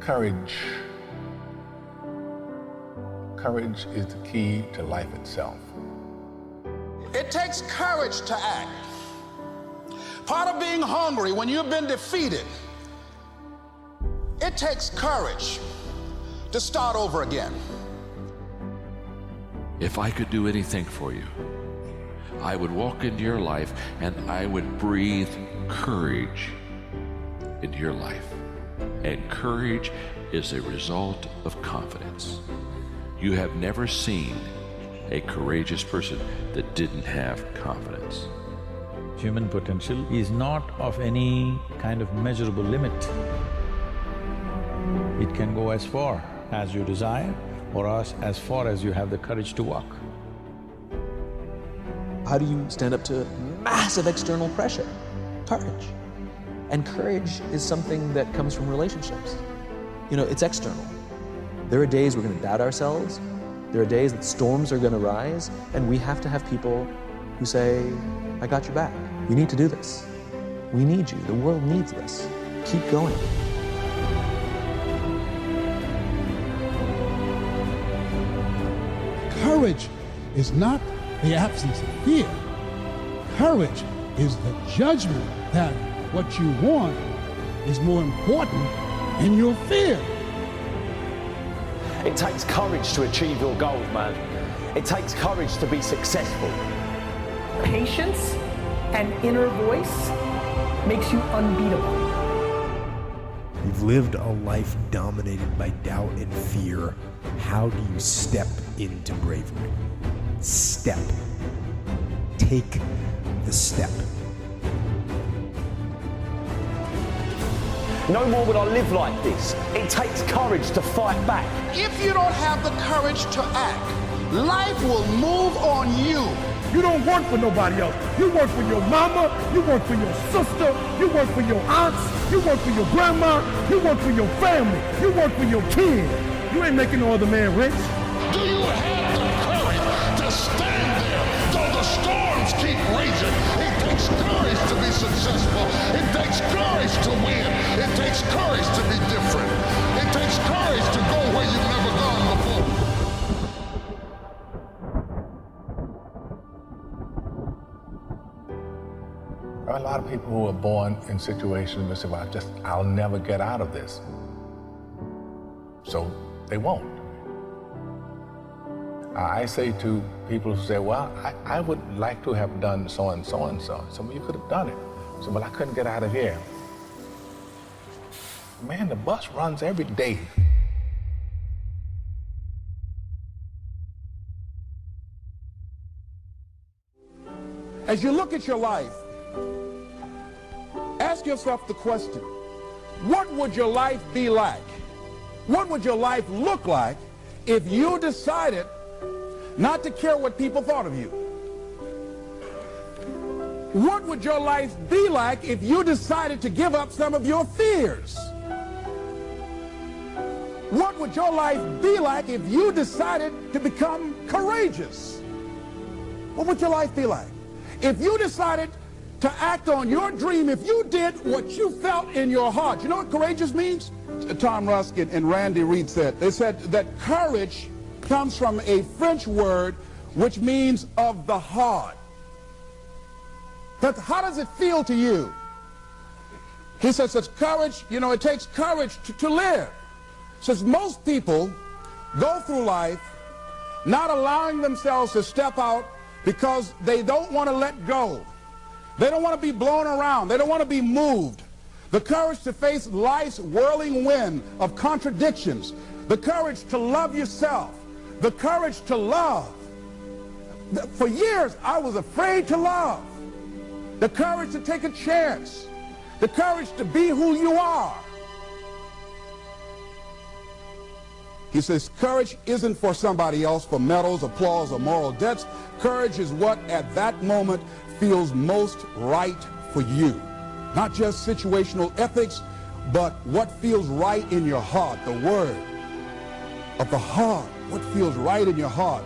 Courage. Courage is the key to life itself. It takes courage to act. Part of being hungry when you've been defeated, it takes courage to start over again. If I could do anything for you, I would walk into your life and I would breathe courage into your life. And courage is a result of confidence. You have never seen a courageous person that didn't have confidence. Human potential is not of any kind of measurable limit. It can go as far as you desire or as far as you have the courage to walk. How do you stand up to massive external pressure? Courage. And courage is something that comes from relationships. You know, it's external. There are days we're going to doubt ourselves. There are days that storms are going to rise, and we have to have people who say, I got your back. You need to do this. We need you. The world needs this. Keep going. Courage is not the absence of fear. Courage is the judgment that what you want is more important than your fear. It takes courage to achieve your goals, man. It takes courage to be successful. Patience and inner voice makes you unbeatable. You've lived a life dominated by doubt and fear. How do you step into bravery? Step. Take the step. No more would I live like this. It takes courage to fight back. If you don't have the courage to act, life will move on you. You don't work for nobody else. You work for your mama, you work for your sister, you work for your aunts, you work for your grandma, you work for your family, you work for your kids. You ain't making no other man rich. Do you have the courage to stand there though the storms keep raging? It takes courage to be successful. It takes courage to win. It takes courage to be different. It takes courage to go where you've never gone before. There are a lot of people who are born in situations that say, well, I'll never get out of this. So they won't. I say to people who say, well, I would like to have done so and so and so. So you could have done it. So, well, I couldn't get out of here. Man, the bus runs every day. As you look at your life, ask yourself the question, what would your life be like? What would your life look like if you decided not to care what people thought of you? What would your life be like if you decided to give up some of your fears? What would your life be like if you decided to become courageous? What would your life be like? If you decided to act on your dream, if you did what you felt in your heart. You know what courageous means? Tom Ruskin and Randy Reed said. They said that courage comes from a French word which means of the heart. But how does it feel to you? He says it's courage, you know, it takes courage to live. Says most people go through life not allowing themselves to step out because they don't want to let go. They don't want to be blown around. They don't want to be moved. The courage to face life's whirling wind of contradictions. The courage to love yourself. The courage to love. For years, I was afraid to love. The courage to take a chance. The courage to be who you are. He says, courage isn't for somebody else, for medals, applause, or moral debts. Courage is what at that moment feels most right for you. Not just situational ethics, but what feels right in your heart, the word of the heart, what feels right in your heart.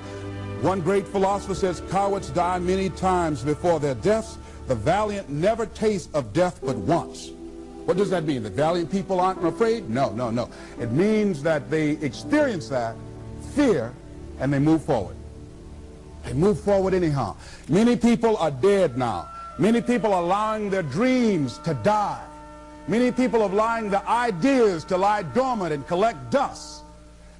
One great philosopher says, cowards die many times before their deaths. The valiant never taste of death but once. What does that mean? That valiant people aren't afraid? No, no, no. It means that they experience that fear and they move forward. They move forward anyhow. Many people are dead now. Many people are allowing their dreams to die. Many people are allowing the ideas to lie dormant and collect dust.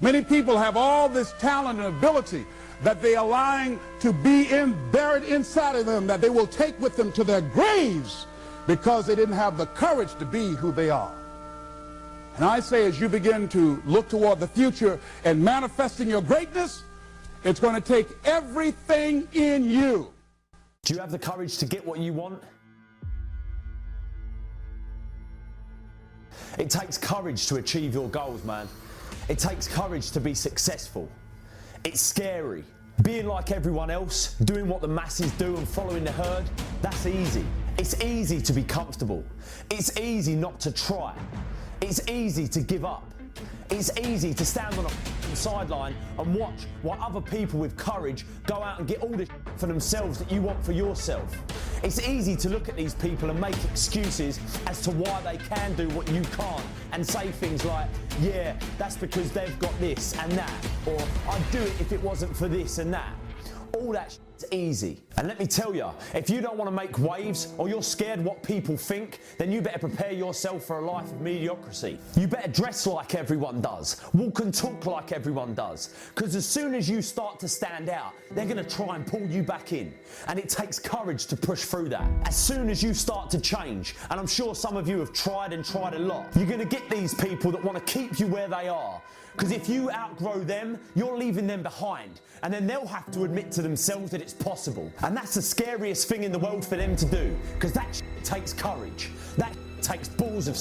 Many people have all this talent and ability that they are allowing to be buried inside of them, that they will take with them to their graves because they didn't have the courage to be who they are. And I say, as you begin to look toward the future and manifesting your greatness, it's going to take everything in you. Do you have the courage to get what you want? It takes courage to achieve your goals, man. It takes courage to be successful. It's scary. Being like everyone else, doing what the masses do and following the herd, that's easy. It's easy to be comfortable. It's easy not to try. It's easy to give up. It's easy to stand on a sideline and watch while other people with courage go out and get all the for themselves that you want for yourself. It's easy to look at these people and make excuses as to why they can do what you can't and say things like, yeah, that's because they've got this and that, or I'd do it if it wasn't for this and that. All that is easy. And let me tell you, if you don't want to make waves or you're scared what people think, then you better prepare yourself for a life of mediocrity. You better dress like everyone does, walk and talk like everyone does, because as soon as you start to stand out, they're going to try and pull you back in. And it takes courage to push through that. As soon as you start to change, and I'm sure some of you have tried a lot, you're going to get these people that want to keep you where they are. Because if you outgrow them, you're leaving them behind. And then they'll have to admit to themselves that it's possible. And that's the scariest thing in the world for them to do. Because that takes courage. That takes balls of